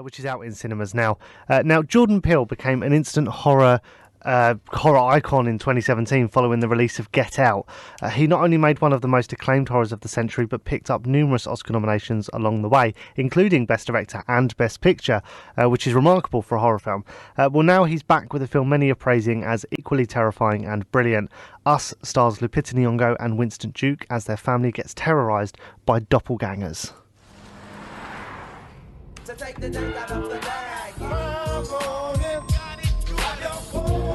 which is out in cinemas now. Now, Jordan Peele became an instant horror icon in 2017 following the release of Get Out. He not only made one of the most acclaimed horrors of the century, but picked up numerous Oscar nominations along the way, including Best Director and Best Picture, which is remarkable for a horror film. Well, now he's back with a film many are praising as equally terrifying and brilliant. Us stars Lupita Nyong'o and Winston Duke as their family gets terrorised by doppelgangers.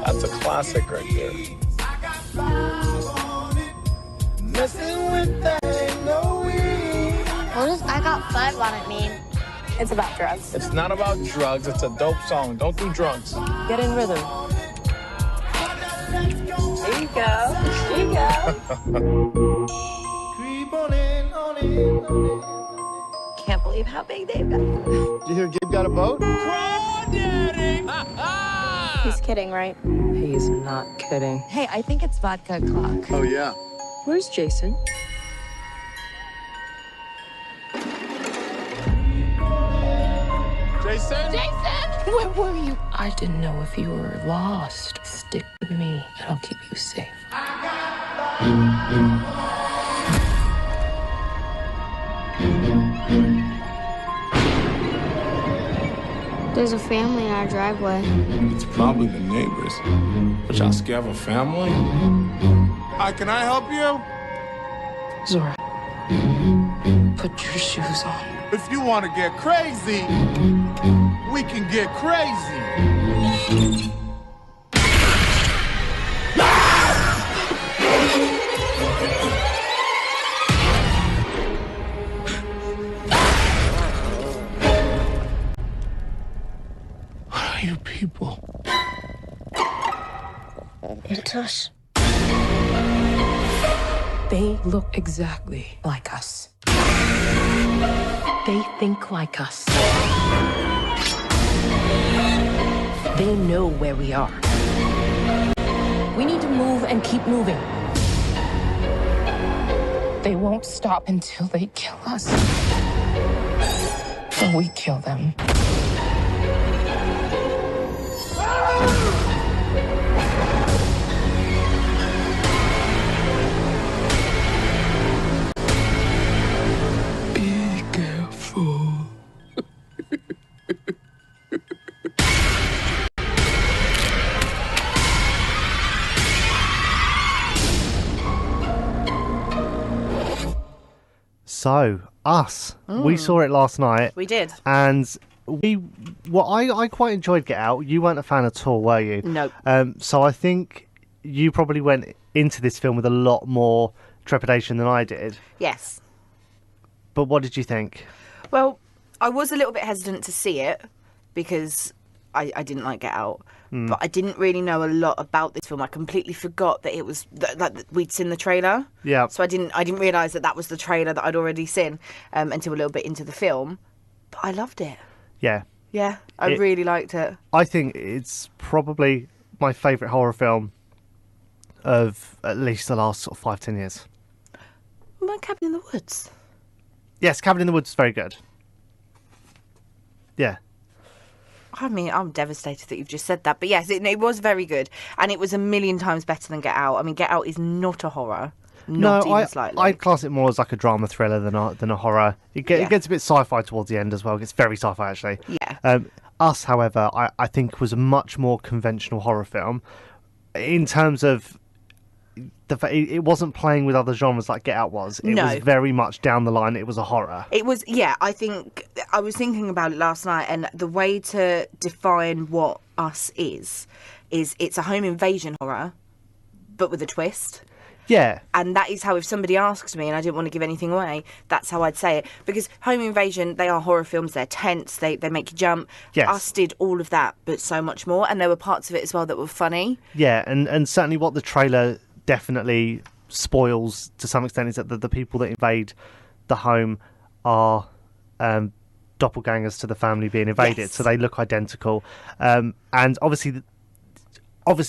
That's a classic right there. What does I Got Five on it mean? It's about drugs. It's not about drugs. It's a dope song. Don't do drugs. Get in rhythm. There you go. There you go. Creep on in. Can't believe how big they've got. Did you hear Gabe got a boat? He's kidding, right? He's not kidding. Hey, I think it's vodka o'clock. Oh, yeah. Where's Jason? Jason? Jason! Where were you? I didn't know if you were lost. Stick with me, and I'll keep you safe. There's a family in our driveway. It's probably the neighbors. But y'all scared of a family? Hi, can I help you? Zora, put your shoes on. If you want to get crazy, we can get crazy. What are you people? It's us. They look exactly like us. They think like us. They know where we are. We need to move and keep moving. They won't stop until they kill us. Or we kill them. Be careful. So, Us. We saw it last night. We did. And I quite enjoyed Get Out. You weren't a fan at all, were you? No. So I think you probably went into this film with a lot more trepidation than I did. Yes. But what did you think? Well, I was a little bit hesitant to see it because I didn't like Get Out. But I didn't really know a lot about this film. I completely forgot that it was that we'd seen the trailer. Yeah. So I didn't realise that was the trailer that I'd already seen until a little bit into the film. But I loved it. Yeah. Yeah, I really liked it. I think it's probably my favourite horror film of at least the last sort of 5-10 years. My Cabin in the Woods. Yes, Cabin in the Woods is very good. Yeah. I mean, I'm devastated that you've just said that. But yes, it was very good. And it was a million times better than Get Out. I mean, Get Out is not a horror. Not even slightly. I'd class it more as like a drama thriller than a horror. It gets a bit sci-fi towards the end as well. It gets very sci-fi, actually. Yeah. Us, however, I think was a much more conventional horror film in terms of it wasn't playing with other genres like Get Out was. It was very much down the line. It was a horror. It was, yeah. I think I was thinking about it last night, and the way to define what Us is it's a home invasion horror, but with a twist. Yeah. And that is how, if somebody asks me, and I didn't want to give anything away, that's how I'd say it. Because home invasion, they are horror films, they're tense, they make you jump. Yes. Us did all of that, but so much more. And there were parts of it as well that were funny. Yeah, and certainly what the trailer definitely spoils to some extent is that the people that invade the home are doppelgangers to the family being invaded. Yes. So they look identical. And obviously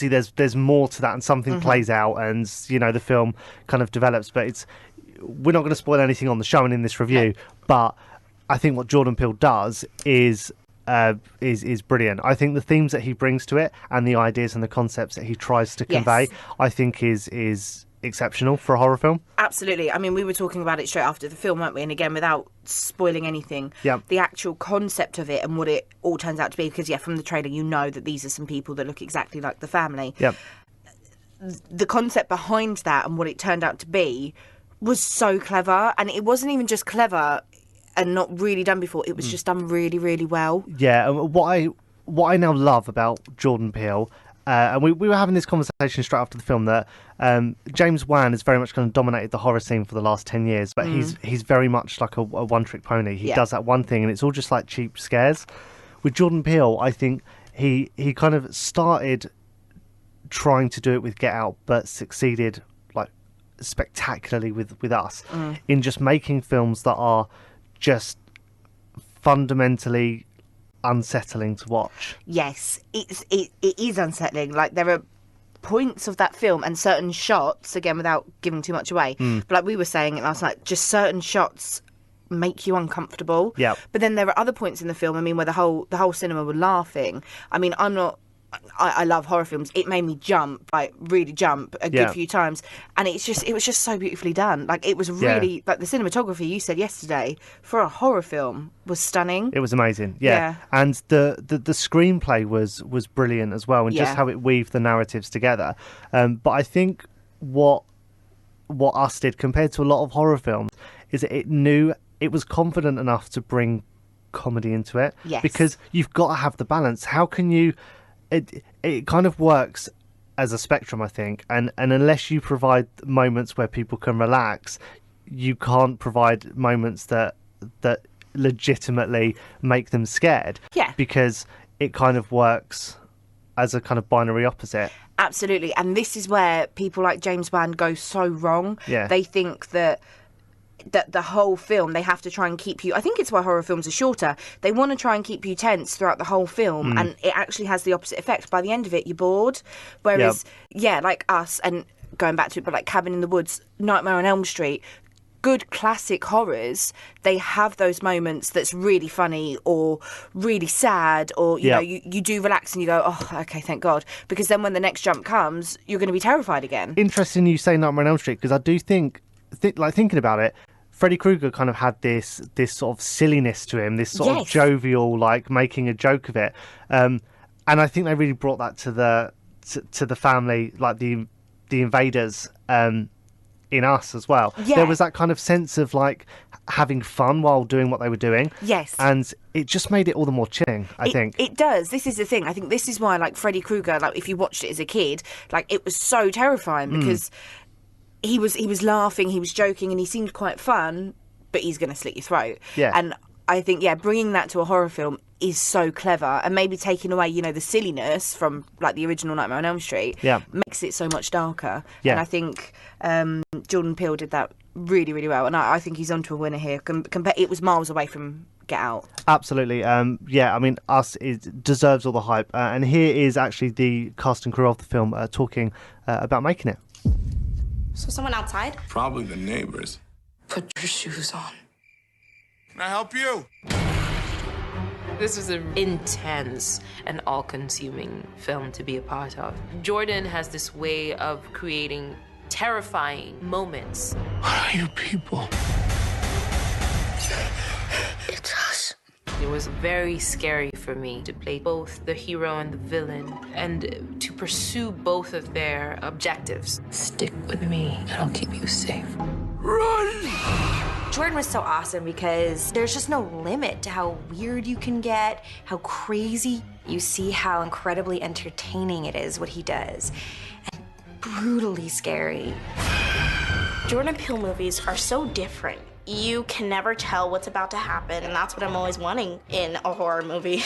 there's more to that, and something plays out, and the film kind of develops, but we're not going to spoil anything on the show and in this review. But I think what Jordan Peele does is is brilliant. I think the themes that he brings to it and the ideas and the concepts that he tries to convey, I think is exceptional for a horror film. Absolutely. I mean, we were talking about it straight after the film, weren't we? And again, without spoiling anything, the actual concept of it and what it all turns out to be, because from the trailer you know that these are some people that look exactly like the family. The concept behind that and what it turned out to be was so clever, and it wasn't even just clever and not really done before, it was just done really, really well. And what I now love about Jordan Peele, and we were having this conversation straight after the film, that James Wan has very much kind of dominated the horror scene for the last 10 years, but he's very much like a one-trick pony. He does that one thing and it's all just like cheap scares. With Jordan Peele, I think he kind of started trying to do it with Get Out, but succeeded like spectacularly with Us in just making films that are just fundamentally unsettling to watch. Yes, it is unsettling. Like, there are points of that film and certain shots, again without giving too much away, but like we were saying it last night, just certain shots make you uncomfortable. But then there are other points in the film, I mean, where the whole cinema were laughing. I mean, I love horror films. It made me jump, like really jump a good few times, and it was just so beautifully done. Like, it was really like the cinematography you said yesterday for a horror film was stunning. It was amazing, and the screenplay was brilliant as well, and just how it weaved the narratives together. But I think what Us did compared to a lot of horror films is that it was confident enough to bring comedy into it, because you've got to have the balance. How can you? It kind of works as a spectrum, I think, and unless you provide moments where people can relax, you can't provide moments that legitimately make them scared. Because it kind of works as a kind of binary opposite. Absolutely, and this is where people like James Wan go so wrong. They think that the whole film, they have to try and keep you, I think it's why horror films are shorter, they want to try and keep you tense throughout the whole film, and it actually has the opposite effect. By the end of it, you're bored. Whereas like Us, and going back to it, but like Cabin in the Woods, Nightmare on Elm Street, good classic horrors, they have those moments that's really funny or really sad, or you know, you do relax and you go, oh, okay, thank God, because then when the next jump comes, you're going to be terrified again. Interesting you say Nightmare on Elm Street, because I do think like thinking about it, Freddy Krueger kind of had this sort of silliness to him, this sort of jovial, like making a joke of it, and I think they really brought that to the family, like the invaders in Us as well. There was that kind of sense of like having fun while doing what they were doing. And it just made it all the more chilling, I think. It does. This is the thing. I think this is why, like, Freddy Krueger, like, if you watched it as a kid, like, it was so terrifying, because he was laughing, he was joking, and he seemed quite fun, but he's going to slit your throat. And I think, bringing that to a horror film is so clever, and maybe taking away, you know, the silliness from like the original Nightmare on Elm Street makes it so much darker. And I think Jordan Peele did that really, really well, and I think he's onto a winner here. It was miles away from Get Out. Absolutely. I mean, Us deserves all the hype, and here is actually the cast and crew of the film talking about making it. So someone outside? Probably the neighbors. Put your shoes on. Can I help you? This is an intense and all-consuming film to be a part of. Jordan has this way of creating terrifying moments. What are you people? It's us. It was very scary for me to play both the hero and the villain, and to pursue both of their objectives. Stick with me, and I'll keep you safe. Run! Jordan was so awesome because there's just no limit to how weird you can get, how crazy. You see how incredibly entertaining it is what he does, and brutally scary. Jordan Peele movies are so different. You can never tell what's about to happen, and that's what I'm always wanting in a horror movie.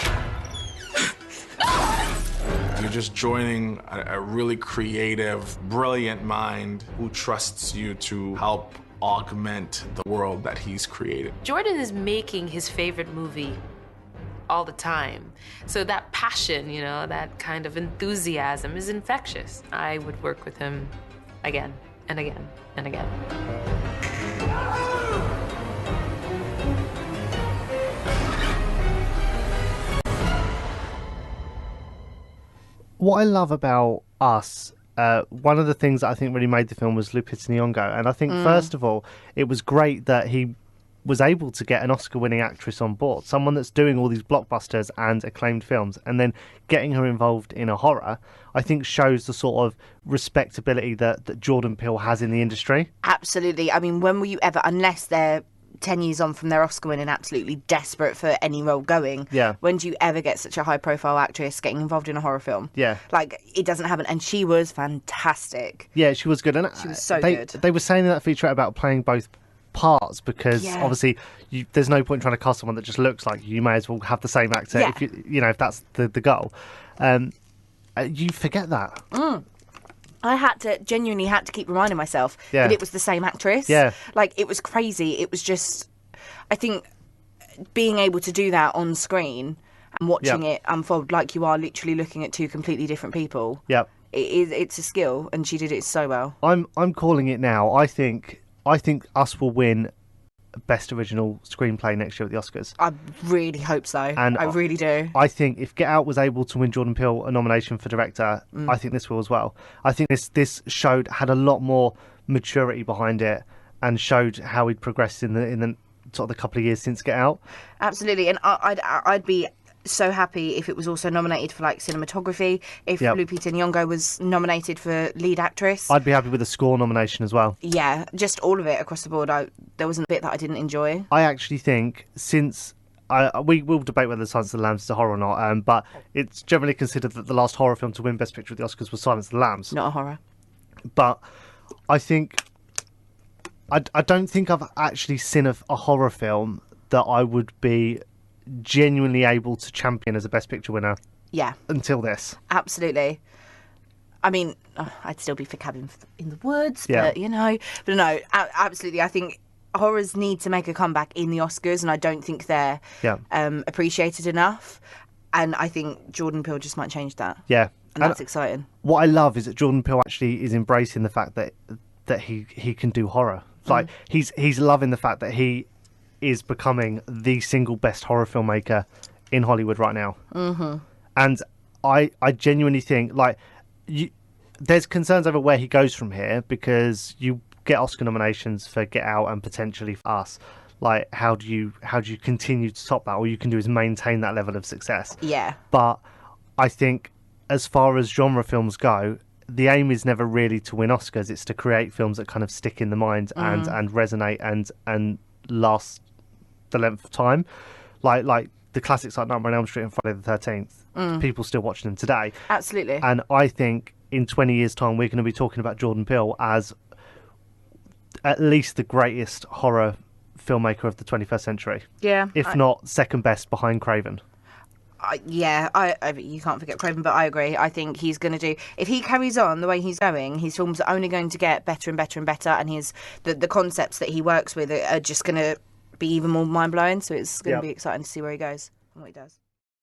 You're just joining a really creative, brilliant mind who trusts you to help augment the world that he's created. Jordan is making his favorite movie all the time. So that passion, you know, that kind of enthusiasm is infectious. I would work with him again and again and again. What I love about Us, one of the things that I think really made the film was Lupita Nyong'o. And I think, first of all, it was great that he was able to get an Oscar-winning actress on board, someone that's doing all these blockbusters and acclaimed films, and then getting her involved in a horror, I think shows the sort of respectability that Jordan Peele has in the industry. Absolutely. I mean, when were you ever, unless they're 10 years on from their Oscar win and absolutely desperate for any role going, when do you ever get such a high-profile actress getting involved in a horror film? Yeah. Like, it doesn't happen. And she was fantastic. Yeah, she was good. And she was so good. They were saying in that featurette about playing both parts because obviously there's no point trying to cast someone that just looks like you. You may as well have the same actor if if that's the goal. You forget that. I genuinely had to keep reminding myself that it was the same actress. Yeah. Like, it was crazy. It was just, I think being able to do that on screen and watching it unfold like you are literally looking at two completely different people. Yep. It's a skill, and she did it so well. I'm calling it now. I think Us will win Best Original Screenplay next year at the Oscars. I really hope so. And I really do. I think if Get Out was able to win Jordan Peele a nomination for director, I think this will as well. I think this had a lot more maturity behind it and showed how he'd progressed in the sort of the couple of years since Get Out. Absolutely, and I'd be so happy if it was also nominated for like cinematography, if Lupita Nyong'o was nominated for lead actress. I'd be happy with a score nomination as well. Yeah, just all of it across the board. There wasn't a bit that I didn't enjoy. I actually think we will debate whether Silence of the Lambs is a horror or not, but it's generally considered that the last horror film to win Best Picture at the Oscars was Silence of the Lambs. Not a horror. But I think I don't think I've actually seen a horror film that I would be genuinely able to champion as a Best Picture winner. Yeah. Until this. Absolutely. I mean, I'd still be for Cabin in the Woods, but But no, absolutely. I think horrors need to make a comeback in the Oscars, and I don't think they're appreciated enough. And I think Jordan Peele just might change that. Yeah. And that's exciting. What I love is that Jordan Peele actually is embracing the fact that he can do horror. Like, he's loving the fact that he is becoming the single best horror filmmaker in Hollywood right now. Mm-hmm. And I genuinely think, like, there's concerns over where he goes from here, because you get Oscar nominations for Get Out and potentially for Us. Like, how do you continue to top that? All you can do is maintain that level of success. Yeah. But I think as far as genre films go, the aim is never really to win Oscars. It's to create films that kind of stick in the mind and resonate and last the length of time. Like the classics like Nightmare on Elm Street and Friday the 13th. People still watching them today. Absolutely. And I think in 20 years' time, we're going to be talking about Jordan Peele as at least the greatest horror filmmaker of the 21st century. Yeah. If not second best behind Craven. You can't forget Craven, but I agree. I think he's going to do, if he carries on the way he's going, his films are only going to get better and better and better, and the concepts that he works with are just going to be even more mind-blowing, so it's going to be exciting to see where he goes and what he does.